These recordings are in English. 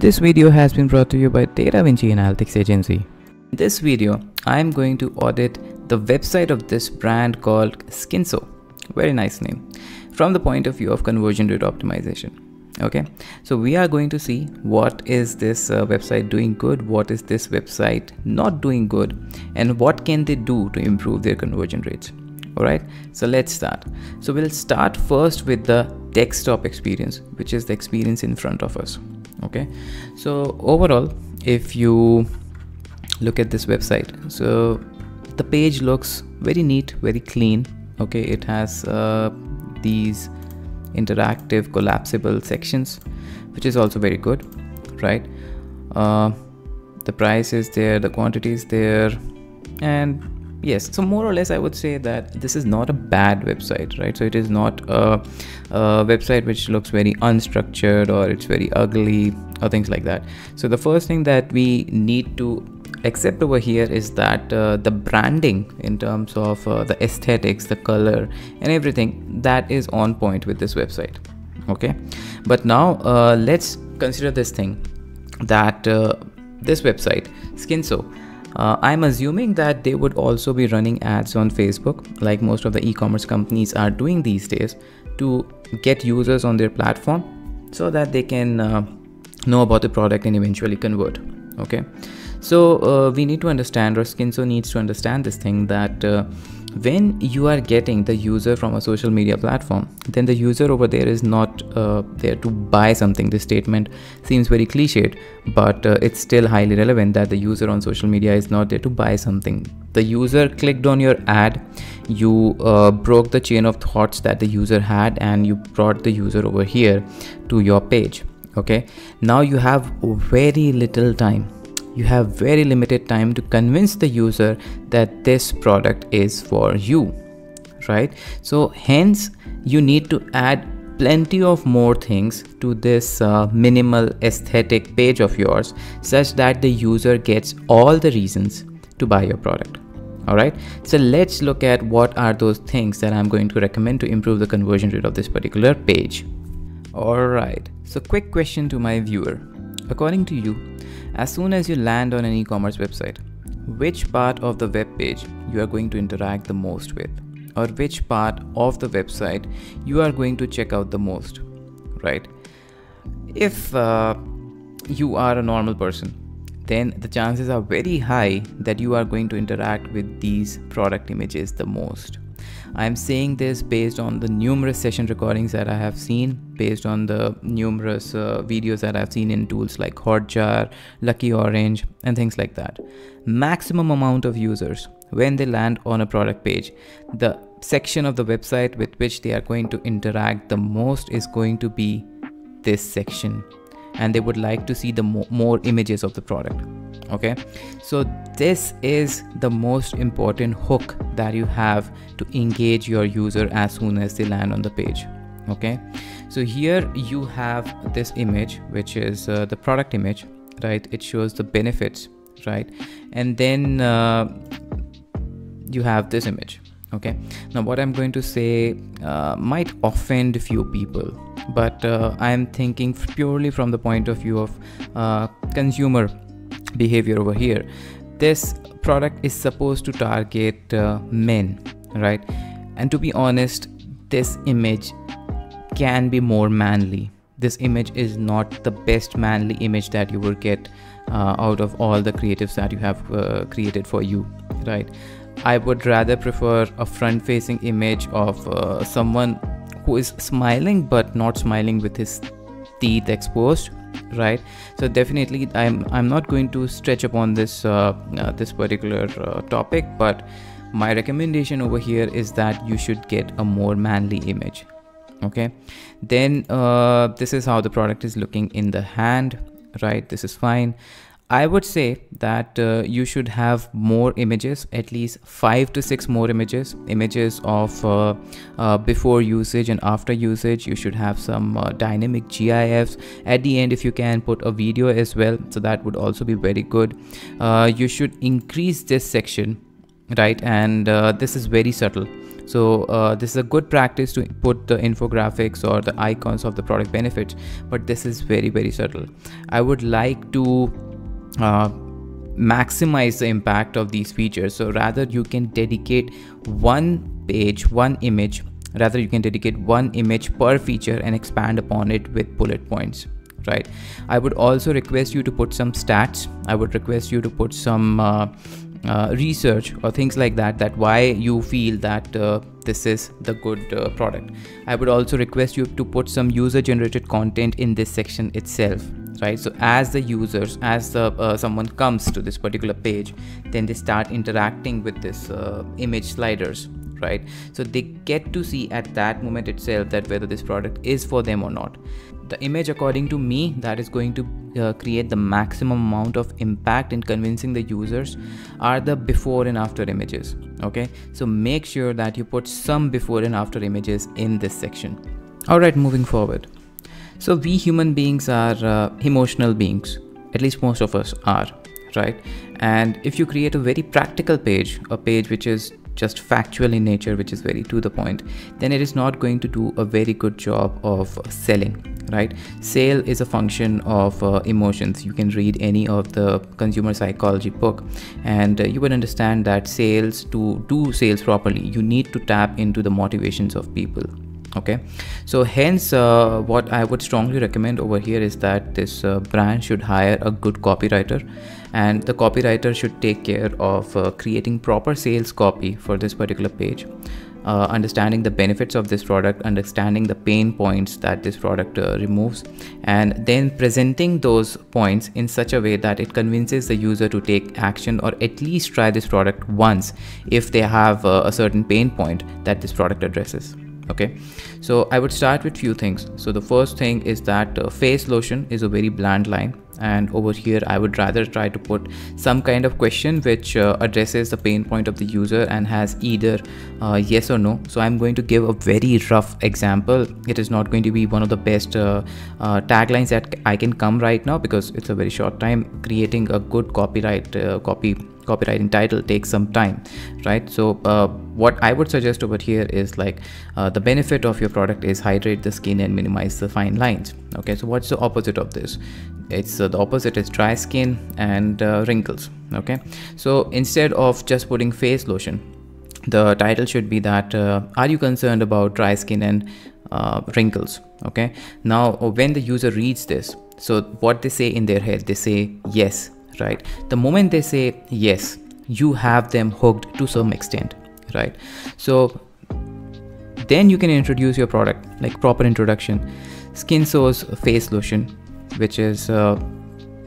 This video has been brought to you by DataVinci Analytics Agency. In this video, I am going to audit the website of this brand called SkinSo. Very nice name. From the point of view of conversion rate optimization. Okay, so we are going to see what is this website doing good, what is this website not doing good, and what can they do to improve their conversion rates. All right, so let's start. So we'll start first with the desktop experience, which is the experience in front of us. Okay, so overall, if you look at this website, so the page looks very neat, very clean. Okay, it has these interactive collapsible sections, which is also very good, right? The price is there, the quantity is there, and yes, so more or less I would say that this is not a bad website, right? So it is not a website which looks very unstructured or it's very ugly or things like that. So the first thing that we need to accept over here is that the branding in terms of the aesthetics, the color and everything, that is on point with this website. Okay, but now let's consider this thing that this website SkinSo, I'm assuming that they would also be running ads on Facebook, like most of the e-commerce companies are doing these days, to get users on their platform so that they can know about the product and eventually convert. Okay, so we need to understand, or SkinSo needs to understand this thing, that when you are getting the user from a social media platform, then the user over there is not there to buy something. This statement seems very cliched, but it's still highly relevant that the user on social media is not there to buy something. The user clicked on your ad, you broke the chain of thoughts that the user had, and you brought the user over here to your page. Okay, now you have very little time. You have very limited time to convince the user that this product is for you, right? So hence you need to add plenty of more things to this minimal aesthetic page of yours, such that the user gets all the reasons to buy your product. All right, so let's look at what are those things that I'm going to recommend to improve the conversion rate of this particular page. All right, so quick question to my viewer. According to you, as soon as you land on an e-commerce website, which part of the web page you are going to interact the most with, or which part of the website you are going to check out the most, right? If you are a normal person, then the chances are very high that you are going to interact with these product images the most. I'm saying this based on the numerous session recordings that I have seen, based on the numerous videos that I've seen in tools like Hotjar, Lucky Orange, and things like that. Maximum amount of users, when they land on a product page, the section of the website with which they are going to interact the most is going to be this section, and they would like to see the more images of the product. Okay, so this is the most important hook that you have to engage your user as soon as they land on the page. Okay, so here you have this image, which is the product image, right? It shows the benefits, right? And then you have this image. Okay, now what I'm going to say might offend a few people, but I'm thinking purely from the point of view of consumer behavior over here. This product is supposed to target men, right? And to be honest, this image can be more manly. This image is not the best manly image that you will get out of all the creatives that you have created for you, right? I would rather prefer a front-facing image of someone who is smiling but not smiling with his teeth exposed, right? So definitely I'm not going to stretch upon this this particular topic, but my recommendation over here is that you should get a more manly image. Okay, then this is how the product is looking in the hand, right? This is fine. I would say that you should have more images, at least 5 to 6 more images of before usage and after usage. You should have some dynamic GIFs. At the end, if you can, put a video as well, so that would also be very good. You should increase this section, right? And this is very subtle. So this is a good practice to put the infographics or the icons of the product benefits, but this is very subtle. I would like to maximize the impact of these features. So rather you can dedicate one page, one image, rather you can dedicate one image per feature and expand upon it with bullet points, right? I would also request you to put some stats. I would request you to put some research or things like that why you feel that this is the good product. I would also request you to put some user generated content in this section itself, right? So as the users, as the someone comes to this particular page, then they start interacting with this image sliders, right? So they get to see at that moment itself that whether this product is for them or not. The image, according to me, that is going to create the maximum amount of impact in convincing the users are the before and after images. Okay, so make sure that you put some before and after images in this section. All right, moving forward. So we human beings are emotional beings, at least most of us are, right? And if you create a very practical page, a page which is just factual in nature, which is very to the point, then it is not going to do a very good job of selling, right? Sale is a function of emotions. You can read any of the consumer psychology book and you would understand that sales, to do sales properly, you need to tap into the motivations of people. Okay, so hence what I would strongly recommend over here is that this brand should hire a good copywriter, and the copywriter should take care of creating proper sales copy for this particular page, understanding the benefits of this product, understanding the pain points that this product removes, and then presenting those points in such a way that it convinces the user to take action or at least try this product once if they have a certain pain point that this product addresses. Okay, so I would start with few things. So the first thing is that face lotion is a very bland line, and over here I would rather try to put some kind of question which addresses the pain point of the user and has either yes or no. So I'm going to give a very rough example. It is not going to be one of the best taglines that I can come right now because it's a very short time. Creating a good copywriting title takes some time, right? So what I would suggest over here is like the benefit of your product is hydrate the skin and minimize the fine lines. Okay, so what's the opposite of this? It's the opposite is dry skin and wrinkles. Okay, so instead of just putting face lotion, the title should be that are you concerned about dry skin and wrinkles? Okay, now when the user reads this, so what they say in their head, they say yes, right? The moment they say yes, you have them hooked to some extent, right? So then you can introduce your product, like proper introduction. SkinSo's face lotion, which is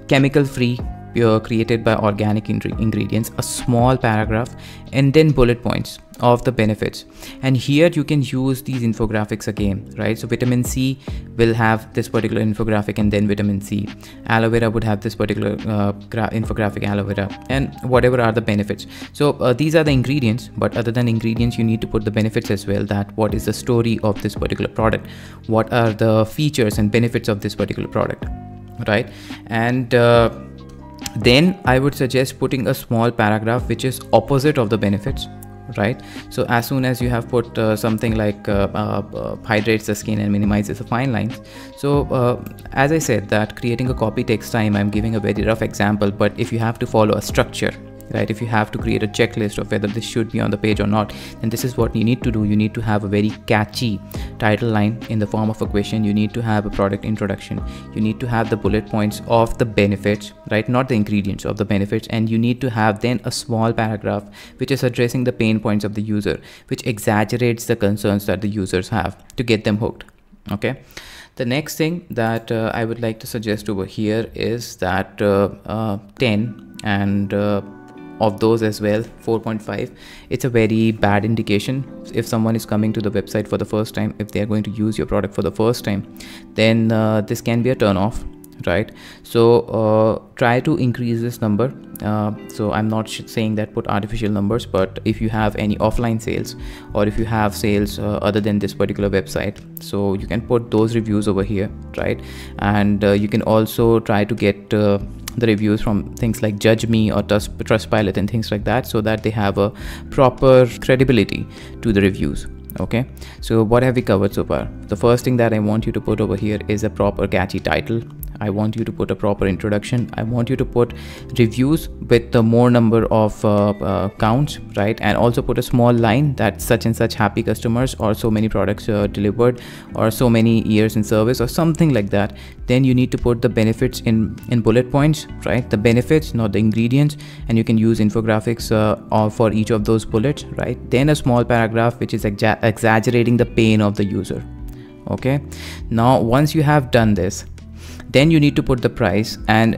chemical free, pure, created by organic ingredients, a small paragraph, and then bullet points of the benefits. And here you can use these infographics again, right? So vitamin C will have this particular infographic, and then vitamin C. Aloe vera would have this particular infographic, aloe vera, and whatever are the benefits. So these are the ingredients, but other than ingredients, you need to put the benefits as well, that what is the story of this particular product, what are the features and benefits of this particular product, right? And then I would suggest putting a small paragraph which is opposite of the benefits, right? So as soon as you have put something like hydrates the skin and minimizes the fine lines. So as I said that creating a copy takes time, I'm giving a very rough example, but if you have to follow a structure, right, if you have to create a checklist of whether this should be on the page or not, then this is what you need to do. You need to have a very catchy title line in the form of a question. You need to have a product introduction. You need to have the bullet points of the benefits, right, not the ingredients, of the benefits, and you need to have then a small paragraph which is addressing the pain points of the user, which exaggerates the concerns that the users have to get them hooked. Okay, the next thing that I would like to suggest over here is that 10 and of those as well, 4.5, it's a very bad indication. If someone is coming to the website for the first time, if they are going to use your product for the first time, then this can be a turn off, right? So try to increase this number. So I'm not saying that put artificial numbers, but if you have any offline sales, or if you have sales other than this particular website, so you can put those reviews over here, right? And you can also try to get the reviews from things like Judge Me or Trustpilot and things like that, so that they have a proper credibility to the reviews. Okay, so what have we covered so far? The first thing that I want you to put over here is a proper catchy title. I want you to put a proper introduction. I want you to put reviews with the more number of counts, right? And also put a small line that such and such happy customers, or so many products delivered, or so many years in service, or something like that. Then you need to put the benefits in bullet points, right? The benefits, not the ingredients, and you can use infographics for each of those bullets, right? Then a small paragraph which is exaggerating the pain of the user. Okay, now once you have done this, then you need to put the price, and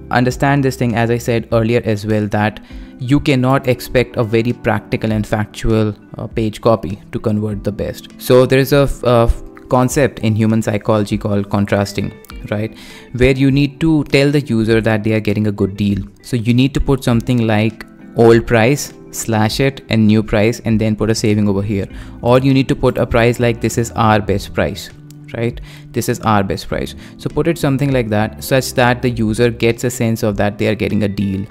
understand this thing, as I said earlier as well, that you cannot expect a very practical and factual page copy to convert the best. So there is a concept in human psychology called contrasting, right? Where you need to tell the user that they are getting a good deal. So you need to put something like old price slash it and new price, and then put a saving over here. Or you need to put a price like this is our best price, right? This is our best price. So put it something like that, such that the user gets a sense of that they are getting a deal.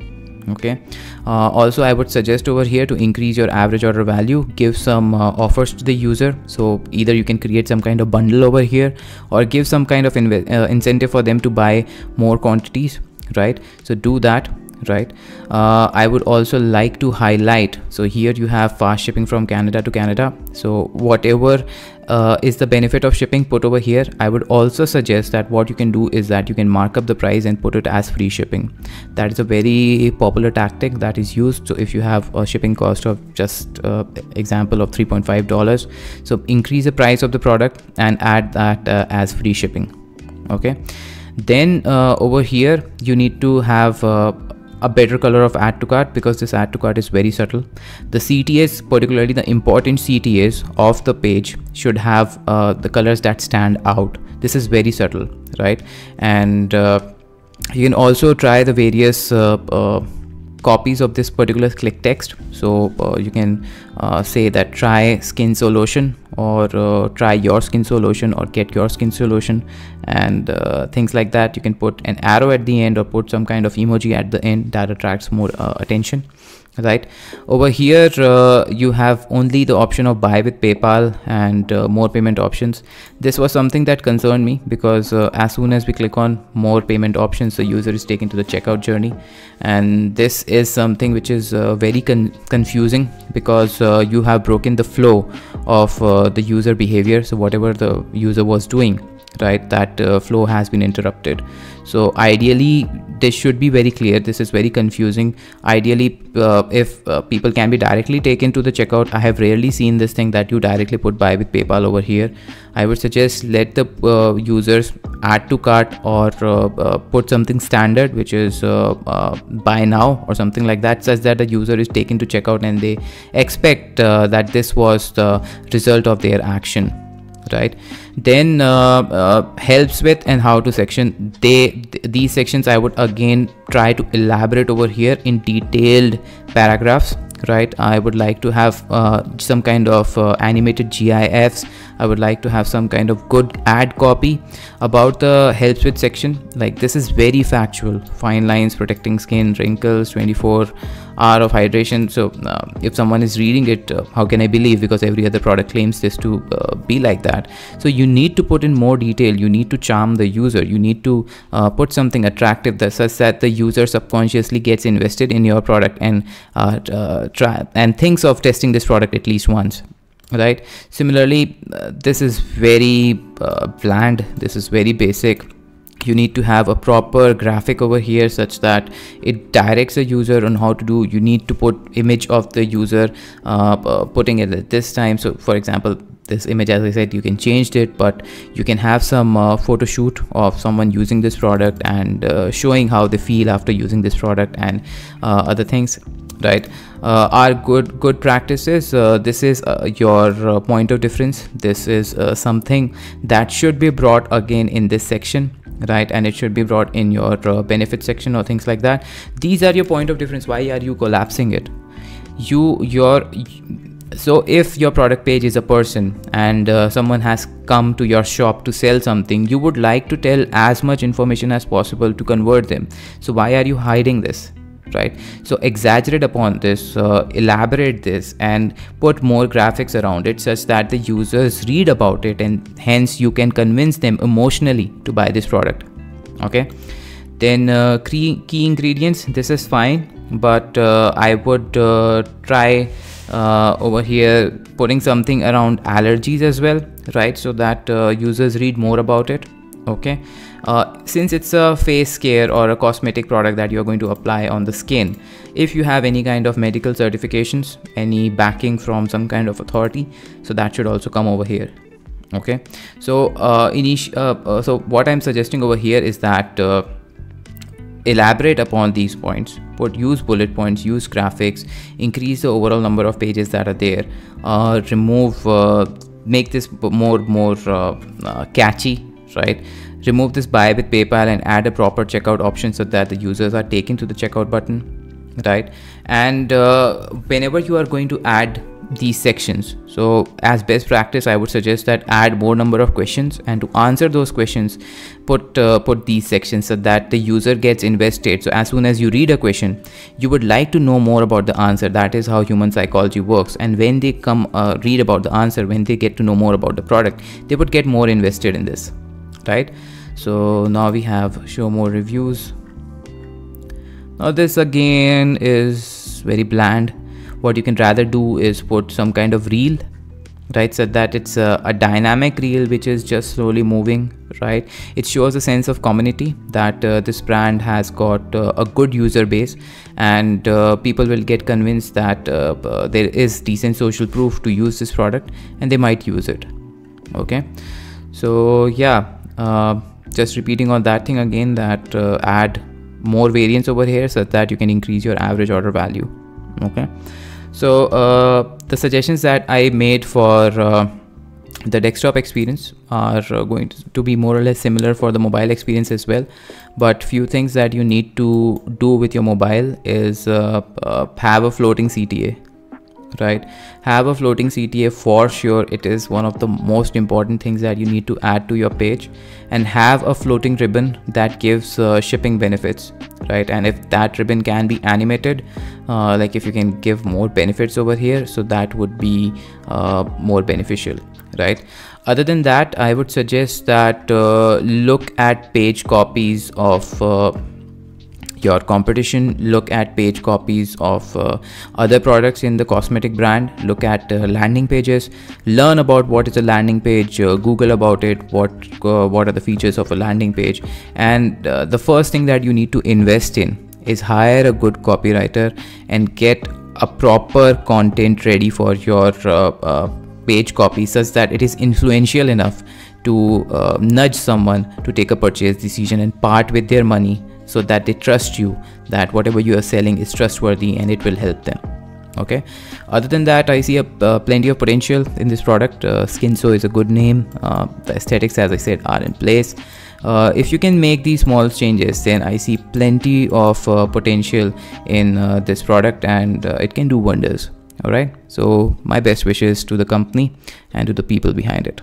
Okay. Also, I would suggest over here to increase your average order value, give some offers to the user. So either you can create some kind of bundle over here, or give some kind of incentive for them to buy more quantities, right? So do that, right? I would also like to highlight, so here you have fast shipping from Canada to Canada. So whatever is the benefit of shipping, put over here. I would also suggest that what you can do is that you can mark up the price and put it as free shipping. That is a very popular tactic that is used. So if you have a shipping cost of just example of $3.5, so increase the price of the product and add that as free shipping. Okay, then over here you need to have a better color of add to cart, because this add to cart is very subtle. The CTAs, particularly the important CTAs of the page, should have the colors that stand out. This is very subtle, right? And you can also try the various copies of this particular click text. So you can say that try SkinSo lotion, or try your SkinSo lotion, or get your SkinSo lotion, and things like that. You can put an arrow at the end, or put some kind of emoji at the end that attracts more attention, right? Over here you have only the option of buy with PayPal and more payment options. This was something that concerned me, because as soon as we click on more payment options, the user is taken to the checkout journey, and this is something which is very confusing, because you have broken the flow of the user behavior. So whatever the user was doing, right, that flow has been interrupted. So ideally this should be very clear. This is very confusing. Ideally if people can be directly taken to the checkout. I have rarely seen this thing that you directly put buy with PayPal over here. I would suggest let the users add to cart, or put something standard which is buy now or something like that, such that the user is taken to checkout and they expect that this was the result of their action, right? Then helps with and how to section. These sections I would again try to elaborate over here in detailed paragraphs, right? I would like to have some kind of animated GIFs. I would like to have some kind of good ad copy about the helps with section. Like this is very factual. Fine lines, protecting skin, wrinkles, 24 hour of hydration. So if someone is reading it, how can I believe? Because every other product claims this to be like that. So you need to put in more detail. You need to charm the user. You need to put something attractive that such that the user subconsciously gets invested in your product and try and thinks of testing this product at least once, right? Similarly, this is very bland. This is very basic. You need to have a proper graphic over here such that it directs the user on how to do. You need to put image of the user, putting it at this time. So for example, this image, as I said, you can change it, but you can have some photo shoot of someone using this product and showing how they feel after using this product and other things, right? Are good practices. This is your point of difference. This is something that should be brought again in this section, right? And it should be brought in your benefit section or things like that. These are your point of difference. Why are you collapsing it? So if your product page is a person and someone has come to your shop to sell something, you would like to tell as much information as possible to convert them. So why are you hiding this, right? So exaggerate upon this, elaborate this, and put more graphics around it such that the users read about it, and hence you can convince them emotionally to buy this product. Okay, then key ingredients, this is fine, but I would try over here putting something around allergies as well, right? So that users read more about it. Okay, since it's a face care or a cosmetic product that you're going to apply on the skin, if you have any kind of medical certifications, any backing from some kind of authority, so that should also come over here. Okay, so so what I'm suggesting over here is that elaborate upon these points, use bullet points, use graphics, increase the overall number of pages that are there, make this more catchy, right? Remove this buy with PayPal and add a proper checkout option so that the users are taken to the checkout button, right? And whenever you are going to add these sections, so as best practice, I would suggest that add more number of questions, and to answer those questions, put these sections so that the user gets invested. So as soon as you read a question, you would like to know more about the answer. That is how human psychology works. And when they come read about the answer, when they get to know more about the product, they would get more invested in this, right? So now we have show more reviews. Now this again is very bland. What you can rather do is put some kind of reel, right? So that it's a dynamic reel which is just slowly moving, right? It shows a sense of community that this brand has got a good user base, and people will get convinced that there is decent social proof to use this product, and they might use it. Okay, so yeah, just repeating on that thing again, that add more variants over here so that you can increase your average order value. Okay, so the suggestions that I made for the desktop experience are going to be more or less similar for the mobile experience as well, but few things that you need to do with your mobile is have a floating CTA, right? Have a floating CTA for sure. It is one of the most important things that you need to add to your page, and have a floating ribbon that gives shipping benefits, right? And if that ribbon can be animated, like if you can give more benefits over here, so that would be more beneficial, right? Other than that, I would suggest that look at page copies of your competition, look at page copies of other products in the cosmetic brand, look at landing pages, learn about what is a landing page, Google about it, what are the features of a landing page. And the first thing that you need to invest in is hire a good copywriter and get a proper content ready for your page copy, such that it is influential enough to nudge someone to take a purchase decision and part with their money, so that they trust you that whatever you are selling is trustworthy and it will help them. Okay, other than that, I see plenty of potential in this product. SkinSo is a good name. The aesthetics, as I said, are in place. If you can make these small changes, then I see plenty of potential in this product, and it can do wonders. All right, so my best wishes to the company and to the people behind it.